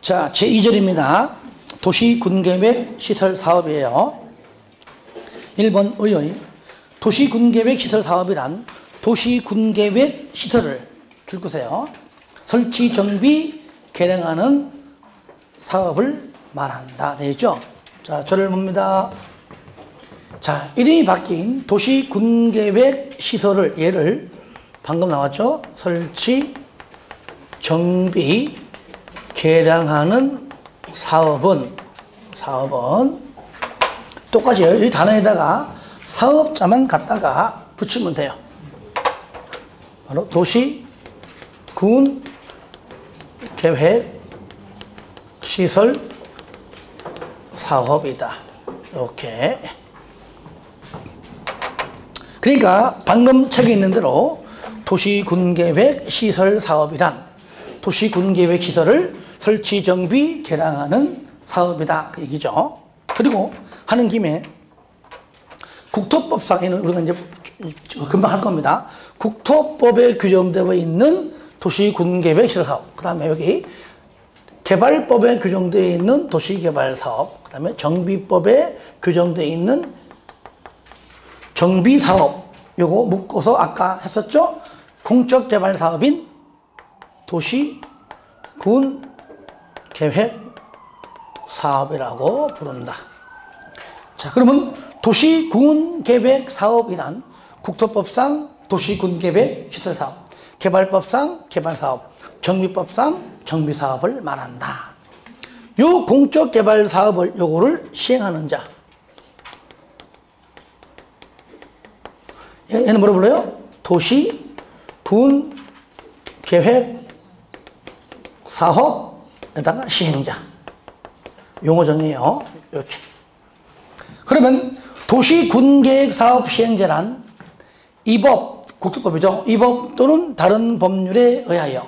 자, 제2절입니다. 도시군계획 시설 사업이에요. 1번 의의 도시군계획 시설 사업이란 도시군계획 시설을 줄 것이에요. 설치, 정비, 개량하는 사업을 말한다. 되겠죠? 자, 저를 봅니다. 자, 이름이 바뀐 도시군계획 시설을, 얘를 방금 나왔죠? 설치, 정비, 개량하는 사업은 똑같이 이 단어에다가 사업자만 갖다가 붙이면 돼요. 바로 도시, 군, 계획, 시설, 사업이다. 이렇게. 그러니까 방금 책에 있는 대로 도시, 군, 계획, 시설, 사업이란 도시, 군, 계획, 시설을 설치, 정비, 개량하는 사업이다. 그 얘기죠. 그리고 하는 김에 국토법상에는 우리가 이제 금방 할 겁니다. 국토법에 규정되어 있는 도시, 군, 계획, 시설 사업. 그 다음에 여기 개발법에 규정되어 있는 도시개발 사업. 그 다음에 정비법에 규정되어 있는 정비 사업. 요거 묶어서 아까 했었죠? 공적 개발 사업인 도시, 군, 계획 사업이라고 부른다. 자, 그러면 도시, 군, 계획 사업이란 국토법상 도시, 군, 계획, 시설 사업, 개발법상 개발 사업, 정비법상 정비 사업을 말한다. 요 공적 개발 사업을 요거를 시행하는 자. 얘는 뭐라 불러요? 도시, 군, 계획, 사업에다가 시행자. 용어 정의예요. 이렇게. 그러면 도시, 군, 계획, 사업 시행자란 이 법, 국토법이죠. 이 법 또는 다른 법률에 의하여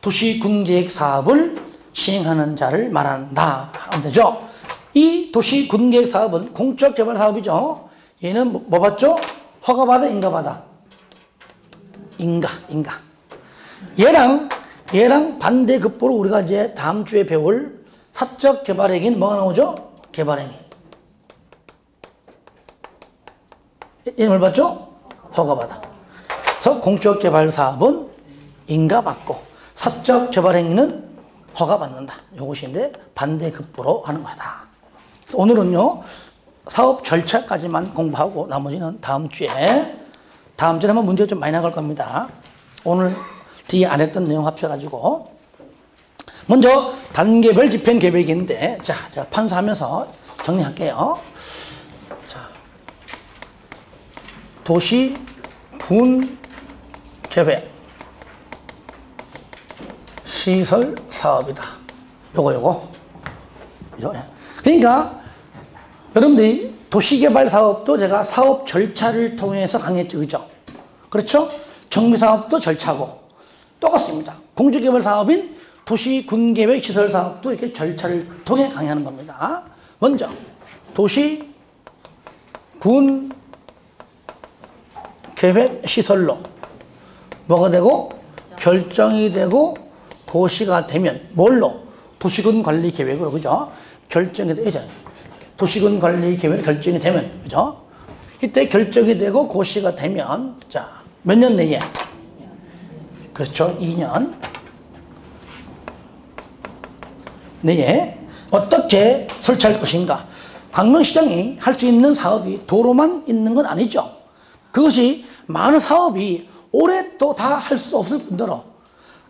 도시, 군, 계획, 사업을 시행하는 자를 말한다 하면 되죠. 이 도시, 군, 계획 사업은 공적 개발 사업이죠. 얘는 뭐 받죠? 허가받아, 인가받아? 인가. 얘랑 반대급부로 우리가 이제 다음 주에 배울 사적 개발행위는 뭐가 나오죠? 개발행위. 얘는 뭘 받죠? 허가받아. 그래서 공적 개발 사업은 인가받고 사적 개발행위는 허가받는다. 이것인데 반대급부로 하는 거다. 오늘은요, 사업 절차까지만 공부하고 나머지는 다음 주에 한번 문제가 좀 많이 나갈 겁니다. 오늘 뒤에 안 했던 내용 합쳐가지고. 먼저 단계별 집행 계획인데, 자, 제가 판사하면서 정리할게요. 자, 도시, 군, 계획, 시설, 사업이다. 요거. 그죠? 그러니까 여러분들이 도시개발 사업도 제가 사업 절차를 통해서 강의했죠. 그죠? 그렇죠? 정비사업도 절차고 똑같습니다. 공적개발 사업인 도시, 군, 계획, 시설 사업도 이렇게 절차를 통해 강의하는 겁니다. 먼저 도시, 군, 계획, 시설로 뭐가 되고 결정이 되고 도시가 되면 뭘로? 도시군 관리 계획으로. 그죠? 결정이 되죠. 도시군 관리 계획 결정이 되면, 그죠? 이때 결정이 되고 고시가 되면, 자, 몇 년 내에? 그렇죠. 2년 내에 어떻게 설치할 것인가? 광명시장이 할 수 있는 사업이 도로만 있는 건 아니죠. 그것이 많은 사업이 올해 또 다 할 수 없을 뿐더러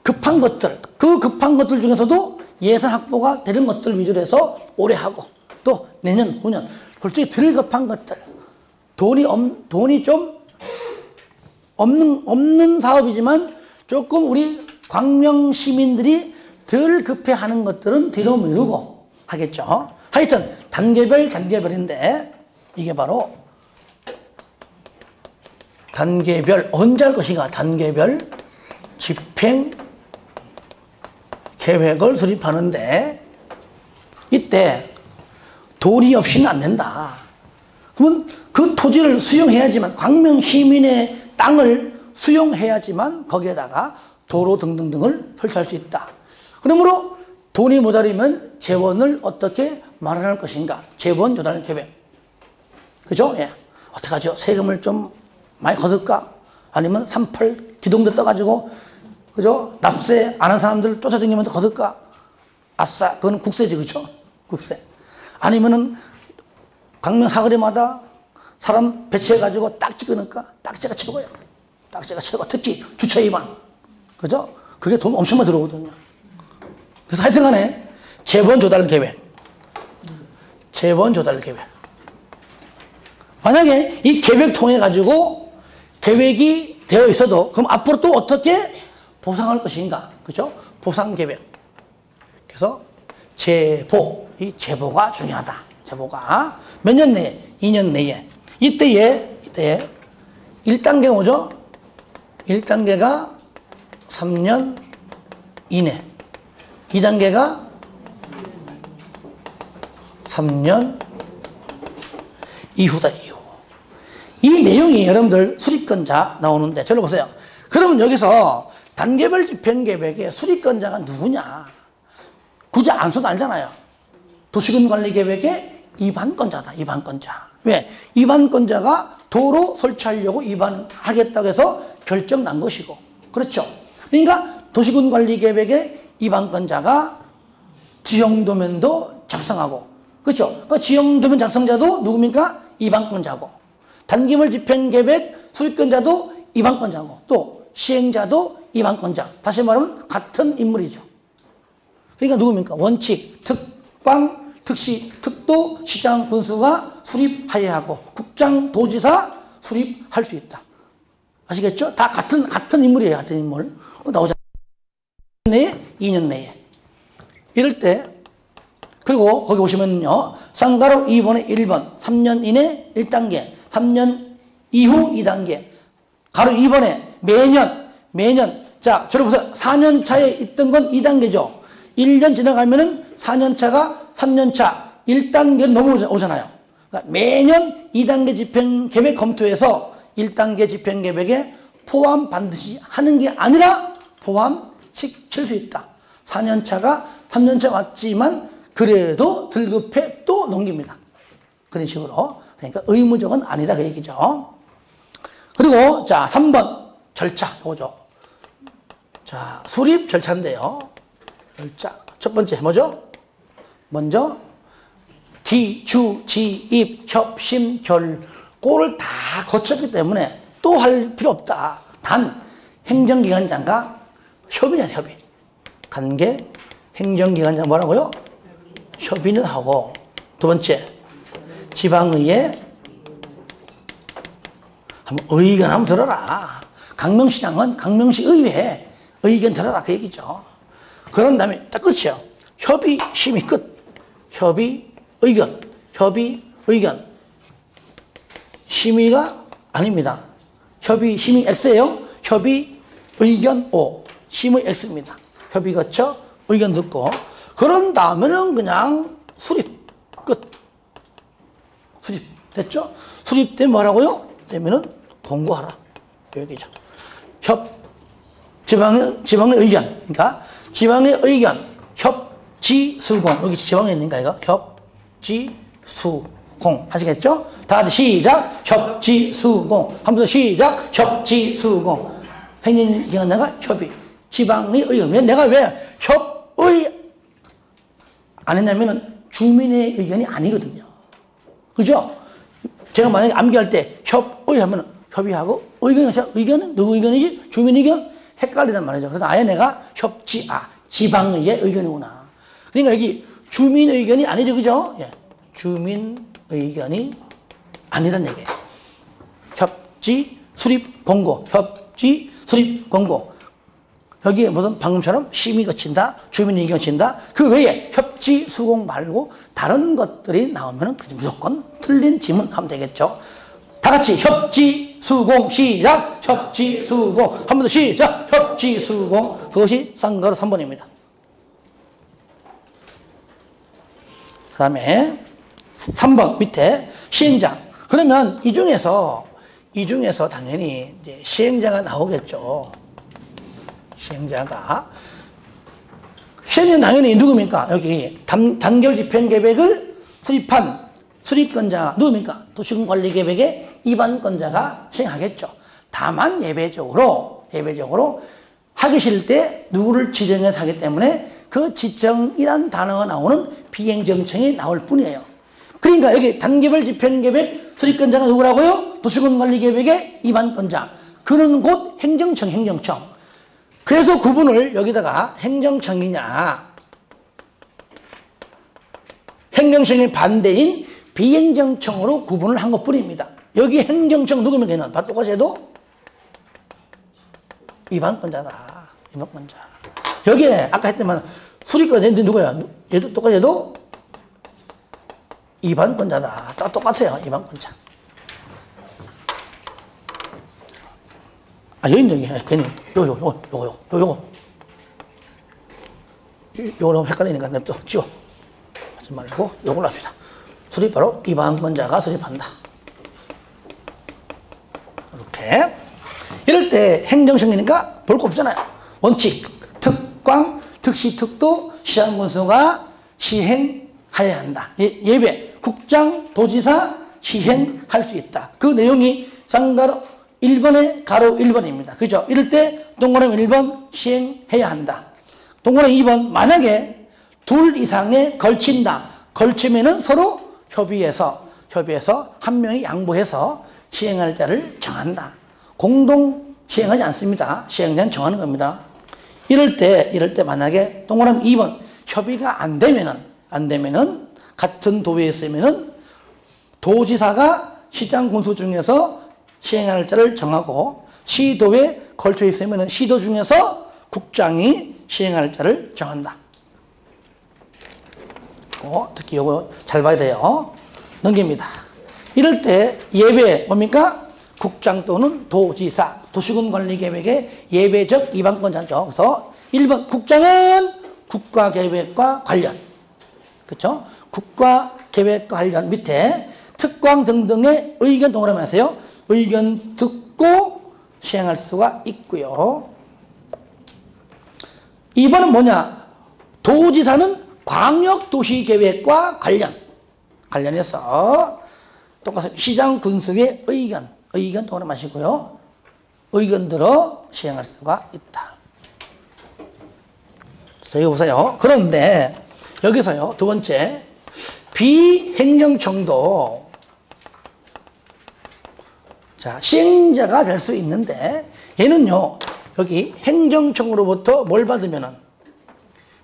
급한 것들, 그 급한 것들 중에서도 예산 확보가 되는 것들 위주로 해서 올해 하고 또 내년, 후년, 솔직히 덜 급한 것들, 돈이 좀 없는 사업이지만 조금 우리 광명 시민들이 덜 급해하는 것들은 뒤로 미루고 하겠죠. 하여튼 단계별인데 이게 바로 단계별 언제 할 것인가? 단계별 집행 계획을 수립하는데 이때 돈이 없이는 안 된다. 그러면 그 토지를 수용해야지만, 광명 시민의 땅을 수용해야지만 거기에다가 도로 등등등을 설치할 수 있다. 그러므로 돈이 모자리면 재원을 어떻게 마련할 것인가? 재원 조달 계획. 그죠? 예. 어떡하죠? 세금을 좀 많이 거둘까? 아니면 38 기동대 떠가지고, 그죠? 납세 안 한 사람들 쫓아다니면서 거둘까? 아싸, 그건 국세지, 그죠? 국세. 아니면은 강명 사거리마다 사람 배치해가지고 딱지 끊을까? 딱지가 최고예요. 딱지가 최고. 특히 주차 위반. 그죠? 그게 돈 엄청 많이 들어오거든요. 그래서 하여튼 간에 재원 조달 계획. 재원 조달 계획. 만약에 이 계획 통해 가지고 계획이 되어 있어도 그럼 앞으로 또 어떻게 보상할 것인가? 그죠? 보상 계획. 그래서 제보. 이 제보가 중요하다. 제보가 몇 년 내에? 2년 내에. 이때에 1단계 뭐죠? 1단계가 3년 이내. 2단계가 3년 이후다, 이후. 이 내용이 여러분들 수립권자 나오는데, 저를 보세요. 그러면 여기서 단계별 집행계획의 수립권자가 누구냐? 굳이 안 써도 알잖아요. 도시군관리계획의 입안권자다, 입안권자. 왜? 입안권자가 도로 설치하려고 입안하겠다고 해서 결정 난 것이고. 그렇죠? 그러니까 도시군관리계획의 입안권자가 지형도면도 작성하고. 그렇죠? 그러니까 지형도면 작성자도 누굽니까? 입안권자고. 단기물 집행계획 수립권자도 입안권자고. 또 시행자도 입안권자. 다시 말하면 같은 인물이죠. 그러니까 누굽니까? 원칙, 특방, 특시, 특도, 시장, 군수가 수립하여야 하고 국장, 도지사 수립할 수 있다. 아시겠죠? 다 같은 인물이에요. 같은 인물. 나오잖아요. 2년 내에. 이럴 때, 그리고 거기 보시면요. 쌍가로 2번에 1번, 3년 이내 1단계, 3년 이후 2단계. 가로 2번에 매년. 자, 저를 보세요. 4년 차에 있던 건 2단계죠. 1년 지나가면은 4년 차가 3년 차 1단계 넘어오잖아요. 그러니까 매년 2단계 집행 계획 검토해서 1단계 집행 계획에 포함 반드시 하는 게 아니라 포함시킬 수 있다. 4년 차가 3년 차 왔지만 그래도 들급해 또 넘깁니다. 그런 식으로. 그러니까 의무적은 아니다, 그 얘기죠. 그리고 자, 3번 절차 보죠. 자, 수립 절차인데요. 절차 첫 번째 뭐죠? 먼저 기, 주, 지, 입, 협, 심, 결 꼴을 다 거쳤기 때문에 또 할 필요 없다. 단 행정기관장과 협의냐, 협의. 관계 행정기관장 뭐라고요? 협의는 하고. 두 번째 지방의회 한번 의견 한번 들어라. 강명시장은 강명시의회 의견 들어라, 그 얘기죠. 그런 다음에 딱 끝이에요. 협의, 심의 끝. 협의, 의견. 협의, 의견. 심의가 아닙니다. 협의, 심의 X예요. 협의, 의견 O. 심의 X입니다. 협의 거쳐, 의견 듣고. 그런 다음에는 그냥 수립. 끝. 수립. 됐죠? 수립되면 뭐라고요? 되면은 공고하라. 여기죠. 지방의 의견. 그러니까 지방의 의견. 협지수공. 여기 지방에 있는가, 이거? 협지수공. 하시겠죠? 다들 시작. 협지수공. 한 번 더 시작. 협지수공. 행정기관장과 협의. 지방의 의견. 내가 왜 협의 안 했냐면은 주민의 의견이 아니거든요. 그죠? 제가 만약에 암기할 때 협의 하면은 협의하고 의견은 누구 의견이지? 주민 의견? 헷갈리단 말이죠. 그래서 아예 내가 지방의회 의견이구나. 그러니까 여기 주민 의견이 아니죠. 그죠? 예. 주민 의견이 아니란 얘기예요. 협지 수립 공고. 협지 수립 공고. 여기에 무슨 방금처럼 심의 거친다, 주민 의견 거친다. 그 외에 협지 수공 말고 다른 것들이 나오면 무조건 틀린 지문 하면 되겠죠. 다 같이 협지 수공 시작. 협지 수공. 한 번 더 시작. 협지 수공. 그것이 쌍가루 3번입니다. 그 다음에 3번 밑에 시행자. 그러면 이 중에서 당연히 이제 시행자가 나오겠죠. 시행자가 시행자는 당연히 누굽니까? 여기 단결 집행계획을 수립한 수립권자가 누굽니까? 도시군관리계획의 위반권자가 시행하겠죠. 다만 예외적으로 하기 싫을 때 누구를 지정해서 하기 때문에 그 지정이란 단어가 나오는 비행정청이 나올 뿐이에요. 그러니까 여기 단계별 집행계획 수립권자가 누구라고요? 도시군관리계획의 위반권자. 그는 곧 행정청. 그래서 구분을 여기다가 행정청이냐, 행정청의 반대인 비행정청으로 구분을 한 것뿐입니다. 여기 행정청 누구면 걔는 다 똑같이 해도 위반권자다. 위반권자. 여기에 아까 했더만 수립권자 누구야? 얘도 똑같이 해도 위반권자다. 다 똑같아요. 위반권자. 아, 여기 있는 게 괜히 요거 너무 헷갈리니까 냅둬 지워. 하지 말고 요걸로 합시다. 수립 바로 위반권자가 수립한다. 이렇게. 이럴 때 행정청이니까 볼 거 없잖아요. 원칙, 특광, 특시, 특도, 시장군수가 시행하여야 한다. 예외, 국장, 도지사 시행할 수 있다. 그 내용이 쌍가로 1번에 가로 1번입니다. 그죠? 이럴 때 동그라미 1번 시행해야 한다. 동그라미 2번 만약에 둘 이상에 걸친다. 걸치면은 서로 협의해서 한 명이 양보해서 시행할 자를 정한다. 공동 시행하지 않습니다. 시행자는 정하는 겁니다. 이럴 때 만약에 동그라미 2번 협의가 안 되면은 같은 도에 있으면은 도지사가 시장 군수 중에서 시행할 자를 정하고 시도에 걸쳐 있으면은 시도 중에서 국장이 시행할 자를 정한다. 특히 이거 잘 봐야 돼요. 넘깁니다. 이럴 때 예외 뭡니까? 국장 또는 도지사, 도시군관리계획의 예외적 위반권자죠. 그래서 1번 국장은 국가계획과 관련, 그렇죠? 국가계획과 관련 밑에 특광 등등의 의견 동그라미 하세요. 의견 듣고 시행할 수가 있고요. 2번은 뭐냐? 도지사는 광역도시계획과 관련해서 똑같습니다. 시장 군수의 의견 동그라미 하시고요. 의견 들어 시행할 수가 있다. 자, 여기 보세요. 그런데 여기서요, 두 번째, 비행정청도 자, 시행자가 될 수 있는데 얘는요, 여기 행정청으로부터 뭘 받으면은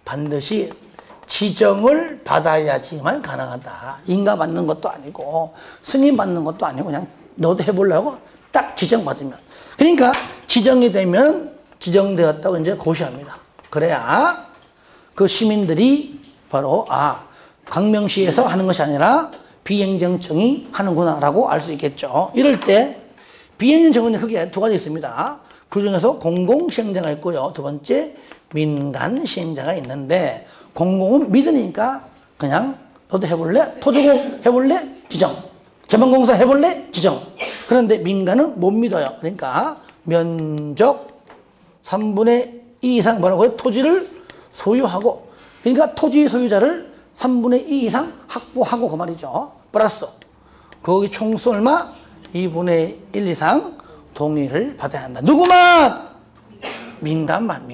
반드시 지정을 받아야지만 가능하다. 인가 받는 것도 아니고 승인 받는 것도 아니고 그냥 너도 해보려고 딱 지정받으면. 그러니까 지정이 되면 지정되었다고 이제 고시합니다. 그래야 그 시민들이 바로 광명시에서 하는 것이 아니라 비행정청이 하는구나라고 알 수 있겠죠. 이럴 때 비행정청은 크게 두 가지 있습니다. 그 중에서 공공시행자가 있고요. 두 번째 민간시행자가 있는데 공공은 믿으니까 그냥 너도 해볼래? 토지공 해볼래? 지정. 재방공사 해볼래? 지정. 그런데 민간은 못 믿어요. 그러니까 면적 3분의 2 이상 뭐라고요? 토지를 소유하고, 그러니까 토지 소유자를 3분의 2 이상 확보하고 그 말이죠. 플러스 거기 총수 얼마? 2분의 1 이상 동의를 받아야 한다. 누구만? 민간만.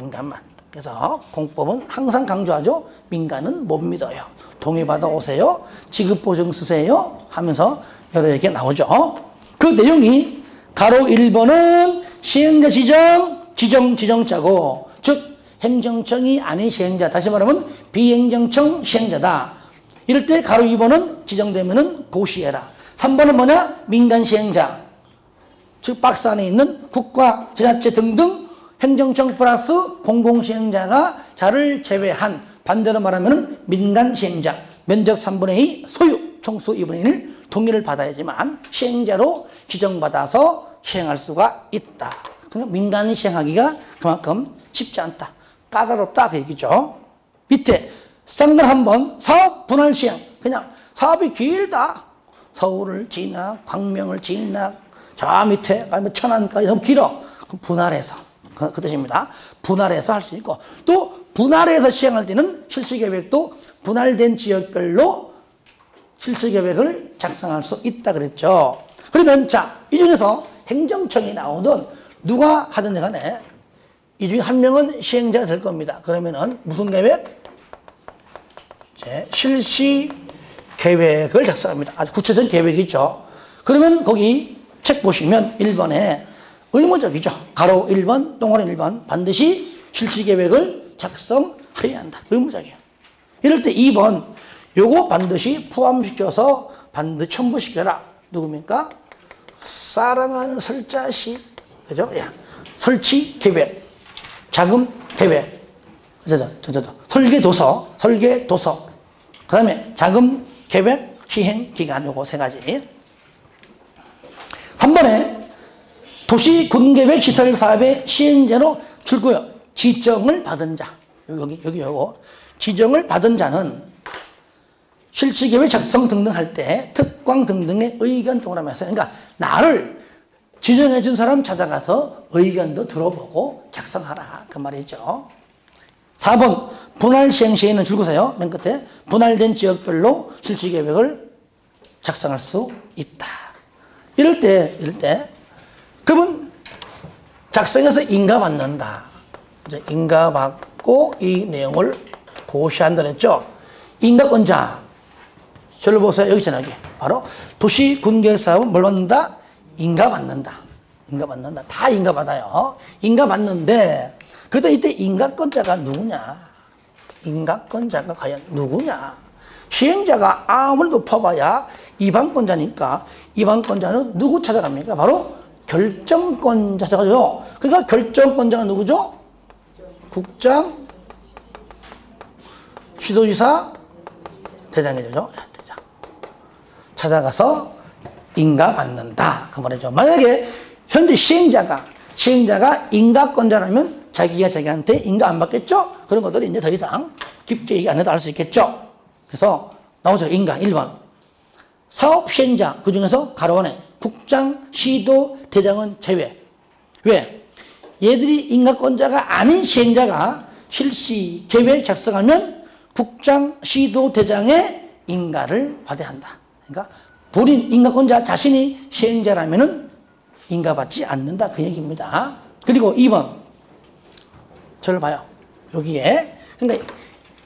그래서 공법은 항상 강조하죠. 민간은 못 믿어요. 동의받아 오세요. 지급보증 쓰세요. 하면서 여러 얘기가 나오죠. 그 내용이 가로 1번은 시행자 지정자고, 즉 행정청이 아닌 시행자, 다시 말하면 비행정청 시행자다. 이럴 때 가로 2번은 지정되면은 고시해라. 3번은 뭐냐? 민간 시행자, 즉 박스 안에 있는 국가, 지자체 등등 행정청 플러스 공공시행자가 자를 제외한, 반대로 말하면 민간 시행자, 면적 3분의 2, 소유, 총수 2분의 1 동의를 받아야지만 시행자로 지정받아서 시행할 수가 있다. 그러니까 민간이 시행하기가 그만큼 쉽지 않다. 까다롭다 그 얘기죠. 밑에 쌍글 한번 사업 분할 시행. 그냥 사업이 길다. 서울을 지나 광명을 지나 저 밑에 아니면 천안까지 너무 길어. 그럼 분할해서 그 뜻입니다. 분할해서 할 수 있고, 또 분할해서 시행할 때는 실시계획도 분할된 지역별로 실시계획을 작성할 수 있다 그랬죠. 그러면 자, 이 중에서 행정청이 나오든 누가 하든지 간에 이 중에 한 명은 시행자가 될 겁니다. 그러면은 무슨 계획? 실시 계획을 작성합니다. 아주 구체적인 계획이죠. 그러면 거기 책 보시면 1번에 의무적이죠. 가로 1번, 동그라미 1번 반드시 실시 계획을 작성해야 한다. 의무적이에요. 이럴 때 2번 요거 반드시 포함시켜서 반드시 첨부시켜라. 누굽니까? 사랑하는 설자씨. 그죠? 야. 설치 계획, 자금 계획, 설계 도서, 그 다음에 자금 계획, 시행 기간 요거 세 가지. 3번에 도시 군계획 시설 사업의 시행자로 출구요 지정을 받은 자. 여기 요거 지정을 받은 자는 실시계획 작성 등등 할 때 특광 등등의 의견 동그라미에서 그러니까 나를 지정해 준 사람 찾아가서 의견도 들어보고 작성하라 그 말이죠. 4번 분할 시행 시에는 줄거세요. 맨 끝에 분할된 지역별로 실시계획을 작성할 수 있다. 이럴 때 그러면 작성해서 인가받는다. 이제 인가받고 이 내용을 고시한다 그랬죠. 인가권자 저를 보세요. 여기 있잖아요. 바로 도시 군계획 사업은 뭘 받는다? 인가받는다. 다 인가받아요. 인가받는데 그래도 이때 인가권자가 누구냐? 인가권자가 과연 누구냐? 시행자가 아무리 높아봐야 이방권자니까 이방권자는 누구 찾아갑니까? 바로 결정권자 찾아가죠. 그러니까 결정권자가 누구죠? 국장, 시도지사, 대장이죠. 대장. 찾아가서 인가받는다. 그 말이죠. 만약에 현재 시행자가 인가권자라면 자기가 자기한테 인가 안 받겠죠? 그런 것들이 이제 더 이상 깊게 얘기 안 해도 알 수 있겠죠? 그래서 나오죠. 인가 1번. 사업 시행자, 그 중에서 가로 안에 국장, 시도, 대장은 제외. 왜? 얘들이 인가권자가 아닌 시행자가 실시 계획 작성하면 국장, 시도, 대장의 인가를 받아야 한다. 그러니까 본인 인가권자 자신이 시행자라면은 인가받지 않는다 그 얘기입니다. 그리고 2번 저를 봐요. 여기에 그러니까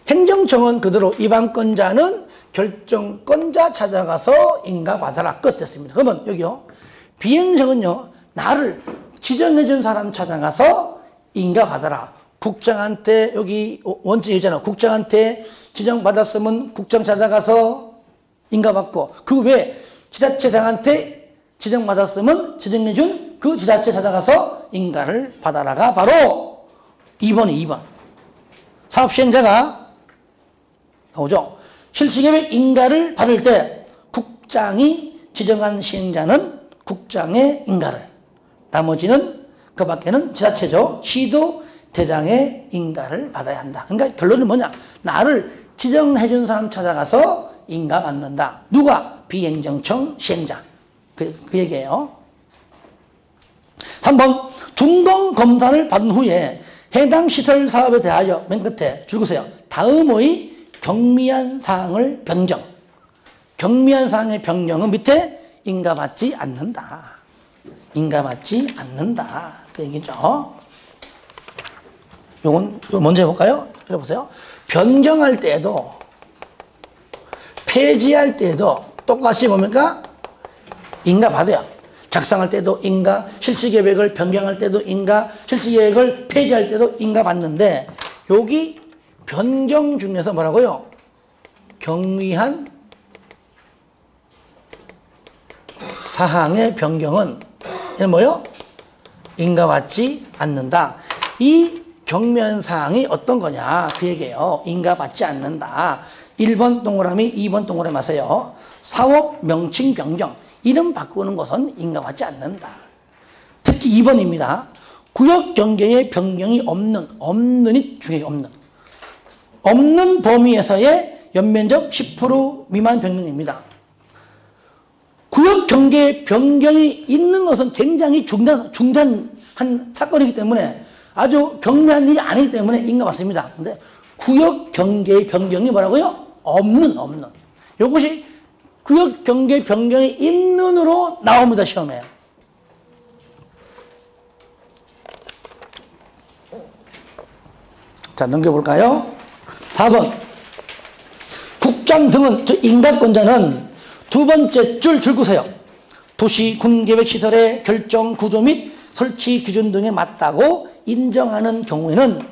행정청은 그대로 이방권자는 결정권자 찾아가서 인가받아라 끝 됐습니다. 그러면 여기요 비행청은요 나를 지정해준 사람 찾아가서 인가받아라. 국장한테 여기 원칙이잖아. 국장한테 지정받았으면 국장 찾아가서 인가받고 그 외에 지자체장한테 지정받았으면 지정해준 그 지자체 찾아가서 인가를 받아라가 바로 2번. 사업시행자가 나오죠. 실시계획 인가를 받을 때 국장이 지정한 시행자는 국장의 인가를 나머지는 그 밖에는 지자체죠. 시도 대장의 인가를 받아야 한다. 그러니까 결론은 뭐냐? 나를 지정해준 사람 찾아가서 인가 받는다. 누가? 비행정청 시행자. 그 얘기예요. 3번 중동검사를 받은 후에 해당 시설 사업에 대하여 맨 끝에 줄거세요. 다음의 경미한 사항을 변경. 경미한 사항의 변경은 밑에 인가받지 않는다. 그 얘기죠. 요건 먼저 해볼까요? 해보세요. 변경할 때도 폐지할 때도 똑같이 뭡니까? 인가받아요. 작성할 때도 인가, 실시계획을 변경할 때도 인가, 실시계획을 폐지할 때도 인가받는데 여기 변경 중에서 뭐라고요? 경미한 사항의 변경은 이건 뭐요? 인가받지 않는다. 이 경미한 사항이 어떤 거냐? 그 얘기예요. 인가받지 않는다. 1번 동그라미, 2번 동그라미 하세요. 사업 명칭 변경. 이름 바꾸는 것은 인가받지 않는다. 특히 2번입니다. 구역 경계의 변경이 없는이 중요해요. 없는 범위에서의 연면적 10% 미만 변경입니다. 구역 경계 변경이 있는 것은 굉장히 중단한 사건이기 때문에 아주 경미한 일이 아니기 때문에 인가 맞습니다. 근데 구역 경계의 변경이 뭐라고요? 없는. 이것이 구역 경계 변경이 있는으로 나옵니다, 시험에. 자, 넘겨볼까요? 4번. 국장 등은, 즉 인가권자는 두 번째 줄 줄구세요. 도시 군계획 시설의 결정 구조 및 설치 기준 등에 맞다고 인정하는 경우에는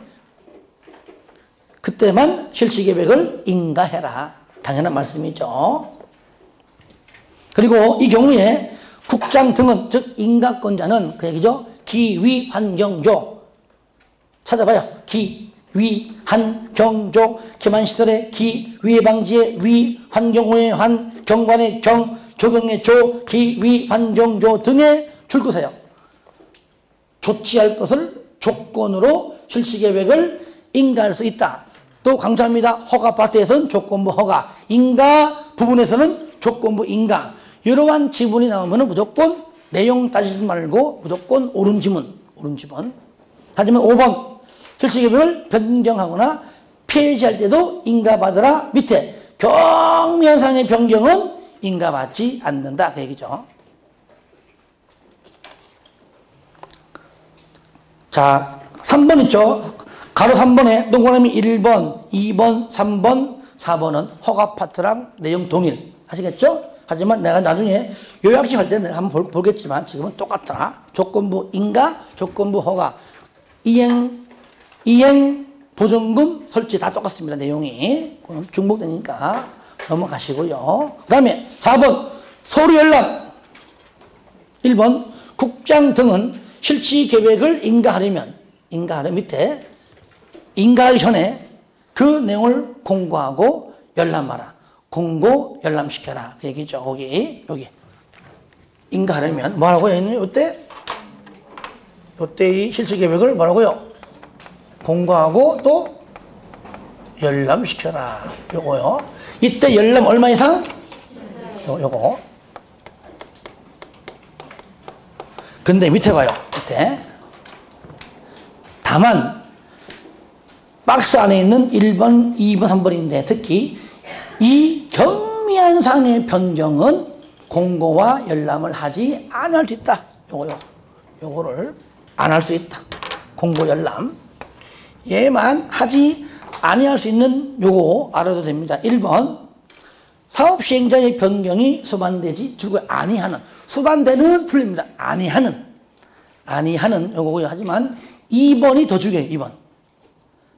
그때만 실시계획을 인가해라. 당연한 말씀이죠. 그리고 이 경우에 국장 등은, 즉 인가권자는 그 얘기죠. 기위환경조. 찾아봐요. 기위환경조. 기만시설의 기, 위해방지의 위, 환경오해 환, 경관의 경, 조경의 조, 기위환경조 등의 줄구세요. 조치할 것을 조건으로 실시계획을 인가할 수 있다. 또 강조합니다. 허가 파트에서는 조건부 허가, 인가 부분에서는 조건부 인가. 이러한 지문이 나오면 무조건 내용 따지지 말고 무조건 옳은 지문. 하지만 5번 실시계획을 변경하거나 폐지할 때도 인가받으라. 밑에 경미한 상의 변경은 인가받지 않는다. 그 얘기죠. 자, 3번 있죠. 가로 3번에 동그라미 1번, 2번, 3번, 4번은 허가 파트랑 내용 동일. 아시겠죠? 하지만 내가 나중에 요약식 할 때 내가 한번 보겠지만 지금은 똑같다. 조건부 인가, 조건부 허가, 이행, 보증금, 설치 다 똑같습니다. 내용이. 그럼 중복되니까 넘어가시고요. 그 다음에 4번 서류 열람. 1번 국장 등은 실시계획을 인가하려면 밑에 인가하기 전에 그 내용을 공고하고 열람하라. 공고 열람시켜라. 그 얘기죠. 여기 인가하려면 뭐라고요? 이때 이 실시계획을 뭐라고요? 공고하고 또 열람시켜라. 요거요. 이때 열람 얼마 이상? 요거. 근데 밑에 봐요. 밑에. 다만 박스 안에 있는 1번, 2번, 3번인데 특히 이 경미한 상의 변경은 공고와 열람을 하지 않을 수 있다. 요거를 안 할 수 있다. 공고 열람. 얘만 하지 아니할 수 있는 요거 알아도 됩니다. 1번 사업 시행자의 변경이 수반되지 줄고 아니하는. 수반되는 풀립니다. 아니하는 요거고요. 하지만 2번이 더 중요해요. 2번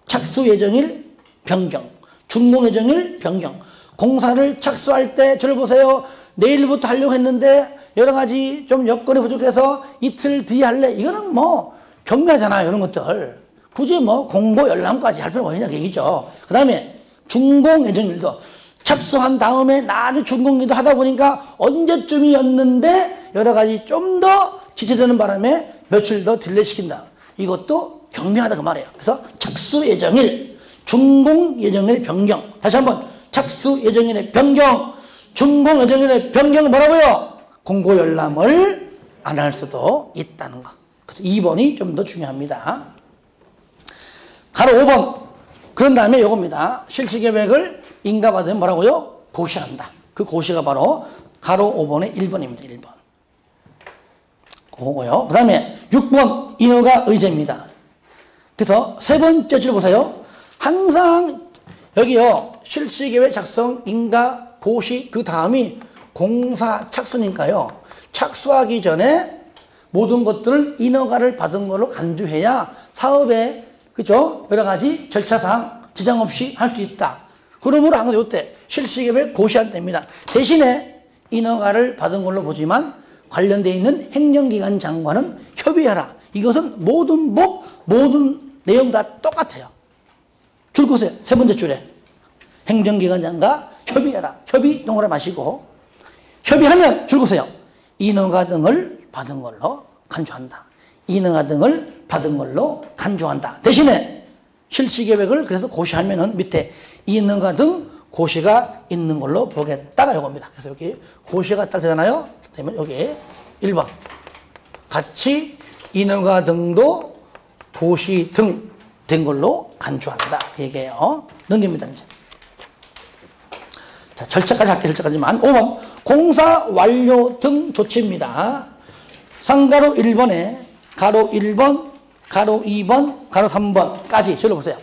착수 예정일 변경, 준공 예정일 변경. 공사를 착수할 때 저를 보세요. 내일부터 하려고 했는데 여러 가지 좀 여건이 부족해서 이틀 뒤에 할래. 이거는 뭐 경미하잖아요. 이런 것들. 굳이 뭐 공고 열람까지 할 필요가 있냐 얘기죠. 그 다음에 준공 예정일도 착수한 다음에 나중에 준공일도 하다 보니까 언제쯤이었는데 여러 가지 좀 더 지체되는 바람에 며칠 더 딜레이 시킨다. 이것도 경미하다 그 말이에요. 그래서 착수 예정일, 준공 예정일의 변경. 다시 한번 착수 예정일의 변경, 준공 예정일의 변경은 뭐라고요? 공고 열람을 안 할 수도 있다는 거. 그래서 2번이 좀 더 중요합니다. 가로 5번. 그런 다음에 요겁니다. 실시계획을 인가받으면 뭐라고요? 고시한다. 그 고시가 바로 가로 5번의 1번입니다. 1번. 그거고요. 그 다음에 6번 인허가 의제입니다. 그래서 세 번째 줄 보세요. 항상 여기요. 실시계획 작성, 인가, 고시 그 다음이 공사 착수니까요. 착수하기 전에 모든 것들을 인허가를 받은 걸로 간주해야 사업에 그죠? 여러 가지 절차상 지장 없이 할 수 있다. 그러므로 안 그래도 이때 실시계획 고시한 때입니다. 대신에 인허가를 받은 걸로 보지만 관련되어 있는 행정기관 장관은 협의하라. 이것은 모든 법, 모든 내용 다 똑같아요. 줄 보세요. 세 번째 줄에. 행정기관 장관 협의하라. 협의 동그라 마시고 협의하면 줄 보세요. 인허가 등을 받은 걸로 간주한다. 인허가 등을 받은 걸로 간주한다. 대신에 실시계획을 그래서 고시하면은 밑에 인허가 등 고시가 있는 걸로 보겠다가 이겁니다. 그래서 여기 고시가 딱 되잖아요. 그러면 여기 1번 같이 인허가 등도 도시 등 된 걸로 간주한다. 그 얘기예요. 넘깁니다, 이제. 자, 절차까지 할게요, 절차까지만. 5번. 공사 완료 등 조치입니다. 상가로 1번에 가로 1번, 가로 2번, 가로 3번까지 적어보세요.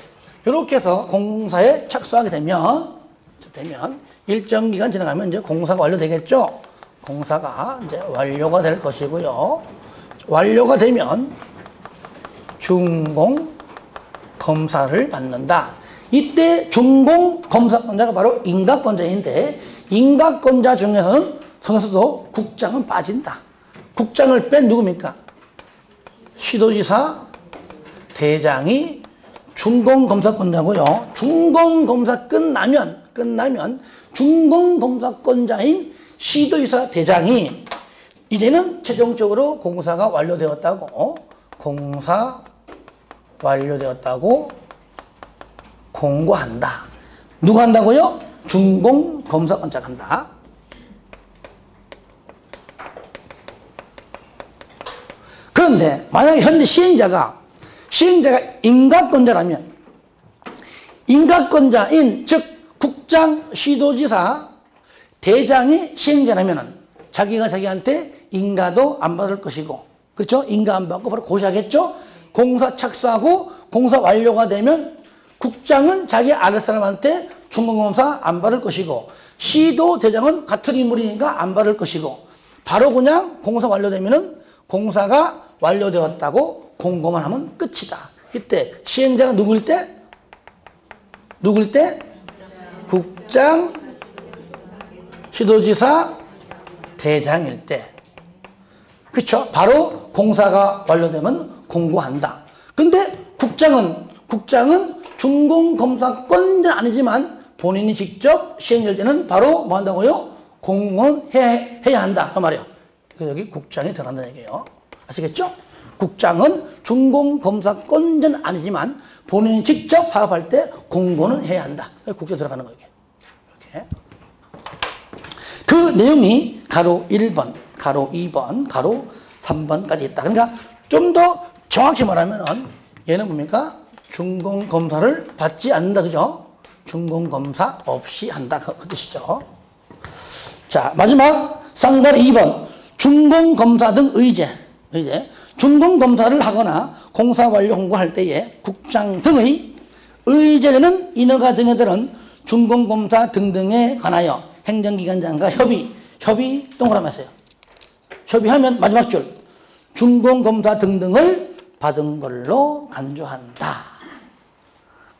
이렇게 해서 공사에 착수하게 되면 일정 기간 지나가면 이제 공사가 완료되겠죠? 공사가 이제 완료가 될 것이고요. 완료가 되면 준공 검사를 받는다. 이때 준공 검사권자가 바로 인가권자인데 인가권자 중에서는 성에서도 국장은 빠진다. 국장을 뺀 누굽니까? 시도지사 대장이 준공검사권자고요. 준공검사 끝나면 준공검사권자인 시도지사 대장이 이제는 최종적으로 공사가 완료되었다고 공고한다. 누가 한다고요? 준공검사권자가 한다. 그런데 만약에 현재 시행자가 인가권자라면 인가권자인 즉 국장, 시도지사, 대장이 시행자라면 자기가 자기한테 인가도 안 받을 것이고 그렇죠? 인가 안 받고 바로 고시하겠죠? 공사 착수하고 공사 완료가 되면 국장은 자기 아랫 사람한테 준공검사 안 받을 것이고 시도 대장은 같은 인물이니까 안 받을 것이고 바로 그냥 공사 완료되면은 공사가 완료되었다고 공고만 하면 끝이다. 이때 시행자가 누구일 때? 국장, 시도지사, 대장일 때. 그렇죠? 바로 공사가 완료되면 공고한다. 근데 국장은 준공검사권자는 아니지만 본인이 직접 시행할 때는 바로 뭐 한다고요? 공언해야 한다. 그 말이에요. 여기 국장이 들어간다는 얘기예요. 아시겠죠? 국장은 준공검사권자는 아니지만 본인이 직접 사업할 때 공고는 해야 한다. 국장 들어가는 거예요. 이렇게. 그 내용이 가로 1번, 가로 2번, 가로 3번까지 있다. 그러니까 좀 더 정확히 말하면 얘는 뭡니까? 준공검사를 받지 않는다. 그죠? 준공검사 없이 한다. 그 뜻이죠. 자, 마지막 쌍다리 2번. 준공검사 등 의제. 준공검사를 하거나 공사 완료 홍보할 때에 국장 등의 의제되는 인허가 등에 따른 준공검사 등등에 관하여 행정기관장과 협의 동그라미 하세요. 협의하면 마지막 줄 준공검사 등등을 받은 걸로 간주한다.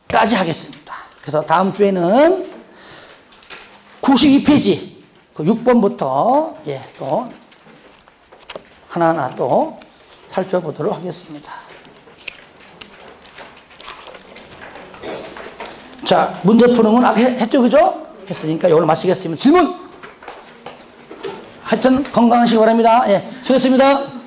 까지 하겠습니다. 그래서 다음 주에는 92페이지 그 6번부터 또 하나하나 또 살펴보도록 하겠습니다. 자, 문제 푸는 건 아까 했죠, 그죠? 했으니까 이걸로 마치겠습니다. 질문! 하여튼 건강하시기 바랍니다. 수고했습니다.